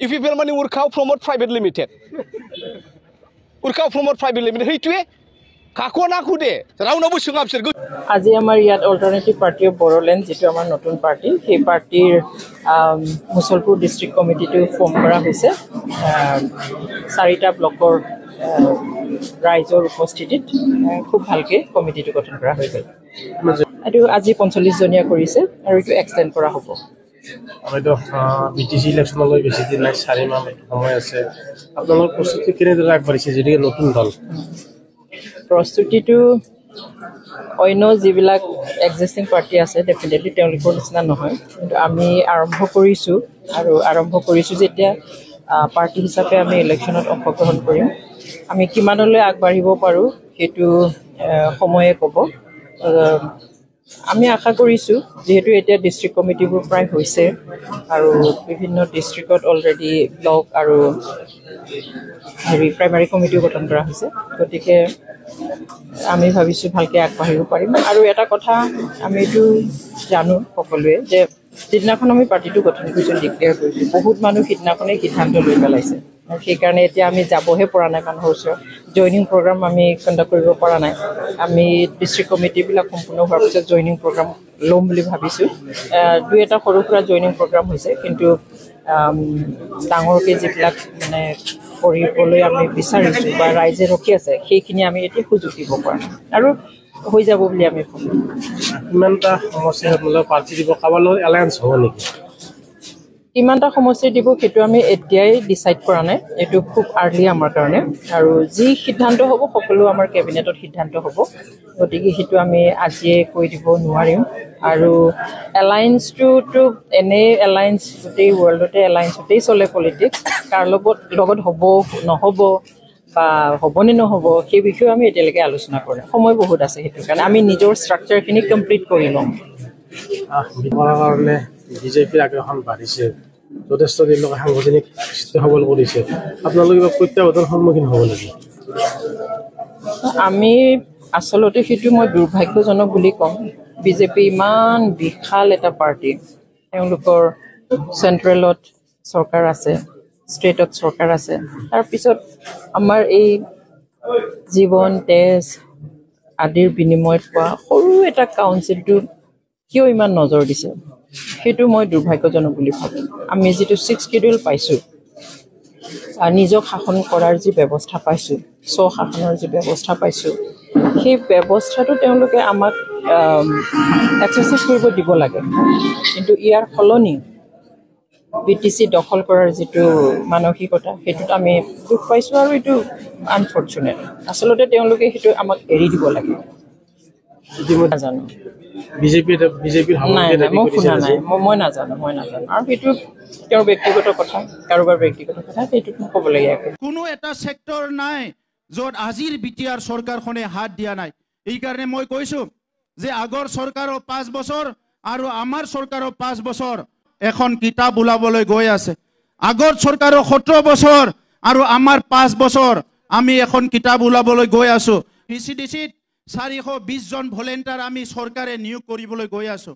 ইপিএফএল মানে Urkhao promote private limited Urkhao promote private limited সেইটোৱে কাকো না খুদে ৰাউনাবো সোঙা বিচৰ আজি আমাৰ ইয়াত অল্টাৰনেটিভ পাৰ্টি অফ বড়োলেণ্ড যেটো আমাৰ নতুন পাৰ্টি সেই পাৰ্টিৰ মুছলপুৰ ডিষ্ট্ৰিক্ট কমিটিটো ফৰ্ম কৰা হৈছে 4টা ব্লকৰ ৰাইজৰ উপস্থিতিত খুব ভালকে কমিটিটো গঠন কৰা হৈ গ'ল আৰু আজি 45 জনীয়া কৰিছে আৰু এইটো এক্সটেন্ড কৰা হ'ব হয়তো বিটিসি ইলেকশনলৈ বেছি দিন নাই 4 মাহ সময় আছে আপোনালোকৰ প্ৰস্তুতি কেনেদৰে আগবাঢ়িছে যদি নতুন দল প্ৰস্তুতিটো অন্য যিবিলাক এক্সিষ্টিং পাৰ্টি আছে ডেফিনেটলি তেওঁলোকৰ নিচিনা নহয় কিন্তু আমি আৰম্ভ কৰিছোঁ যেতিয়া পাৰ্টি হিচাপে আমি ইলেকশ্যনত অংশগ্ৰহণ কৰিম আমি কিমানলৈ আগবাঢ়িব পাৰোঁ সেইটো সময়ে ক'ব আমি আশা কৰিছোঁ যেহেতু এতিয়া ডিষ্ট্ৰিক্ট কমিটিবোৰ প্ৰায় হৈছে আৰু বিভিন্ন ডিষ্ট্ৰিক্টত অলৰেডি ব্লক আৰু প্ৰাইমাৰী কমিটিও গঠন কৰা হৈছে গতিকে আমি ভাবিছোঁ ভালকৈ আগবাঢ়িব পাৰিম আৰু এটা কথা আমি এইটো জানো সকলোৱে যে সিদিনাখন আমি পাৰ্টিটো গঠন কৰিছোঁ ডিক্লেয়াৰ কৰিছোঁ বহুত মানুহ সিদিনাখনেই সিদ্ধান্ত লৈ পেলাইছে আৰু সেইকাৰণে এতিয়া আমি যাবহে পৰা নাই মানুহৰ ওচৰত জইনিং প্ৰগ্ৰাম আমি কণ্ডাক্ট কৰিব পৰা নাই আমি ডিষ্ট্ৰিক্ট কমিটিবিলাক সম্পূৰ্ণ হোৱাৰ পিছত জইনিং প্ৰগ্ৰাম ল'ম বুলি ভাবিছোঁ 2-এটা সৰু সুৰা জইনিং প্ৰগ্ৰাম হৈছে কিন্তু ডাঙৰকৈ যিবিলাক মানে কৰিবলৈ আমি বিচাৰিছোঁ বা ৰাইজে ৰখি আছে সেইখিনি আমি এতিয়া সুযোগ দিব পৰা নাই আৰু হৈ যাব বুলি আমি ভাবোঁ ইমানটা সমস্যাসমূহলৈ পাৰ্টি দিব কাৰোবাৰ লগত এলায়েন্স হ'ব নেকি কিমানটা সমস্যা দিব সেইটো আমি এতিয়াই ডিচাইড কৰা নাই এইটো খুব আৰ্লি আমাৰ কাৰণে আৰু যি সিদ্ধান্ত হ'ব সকলো আমাৰ কেবিনেটত সিদ্ধান্ত হ'ব গতিকে সেইটো আমি আজিয়ে কৈ দিব নোৱাৰিম আৰু এলায়েন্সটোতো এনেই এলায়েন্স গোটেই ৱৰ্ল্ডতে এলায়েন্সতেই চলে পলিটিক্স কাৰ লগত হ'ব নহ'ব বা হ'বনে নহ'ব সেই বিষয়ে আমি এতিয়ালৈকে আলোচনা কৰিম সময় বহুত আছে সেইটো কাৰণে আমি নিজৰ ষ্ট্ৰাকচাৰখিনি কমপ্লিট কৰি ল'ম কাৰণে বিজেপিৰ আগ্ৰাসন বাঢ়িছে যথেষ্ট তেওঁলোকে সাংগঠনিক সবল কৰিছে আপোনালোকে কিবা প্ৰত্যাহ্বানৰ সন্মুখীন হ'ব নেকি আমি আচলতে সেইটো মই দুৰ্ভাগ্যজনক বুলি ক'ম বিজেপি ইমান বিশাল এটা পাৰ্টি তেওঁলোকৰ চেণ্ট্ৰেলত চৰকাৰ আছে ষ্টেটত চৰকাৰ আছে তাৰপিছত আমাৰ এই জীৱন তেজ আদিৰ বিনিময়ত পোৱা সৰু এটা কাউন্সিলটো কিয় ইমান নজৰ দিছে সেইটো মই দুৰ্ভাগ্যজনক বুলি ভাবোঁ আমি যিটো 6 শিডিউল পাইছোঁ নিজক শাসন কৰাৰ যি ব্যৱস্থা পাইছোঁ স্বশাসনৰ যি ব্যৱস্থা পাইছোঁ সেই ব্যৱস্থাটো তেওঁলোকে আমাক এক্সাৰচাইজ কৰিব দিব লাগে কিন্তু ইয়াৰ সলনি বিটিচি দখল কৰাৰ যিটো মানসিকতা সেইটোত আমি দুখ পাইছোঁ আৰু এইটো আনফৰ্চুনেট আচলতে তেওঁলোকে সেইটো আমাক এৰি দিব লাগে নাজানো বিজেপিৰ মই নাজানো আৰু সেইটো তেওঁৰ ব্যক্তিগত কথা কাৰোবাৰ ব্যক্তিগত কথা সেইটো ক'ব লাগে কোনো এটা সেক্টৰ নাই য'ত আজিৰ বিটিআৰ চৰকাৰখনে হাত দিয়া নাই এই কাৰণে মই কৈছোঁ যে আগৰ চৰকাৰৰ 5 বছৰ আৰু আমাৰ চৰকাৰৰ 5 বছৰ এখন কিতাপ ওলাবলৈ গৈ আছে আগৰ চৰকাৰৰ 17 বছৰ আৰু আমাৰ 5 বছৰ আমি এখন কিতাপ ওলাবলৈ গৈ আছোঁ ভিচিডিচিত 420 জন ভলেণ্টিয়াৰ আমি চৰকাৰে নিয়োগ কৰিবলৈ গৈ আছোঁ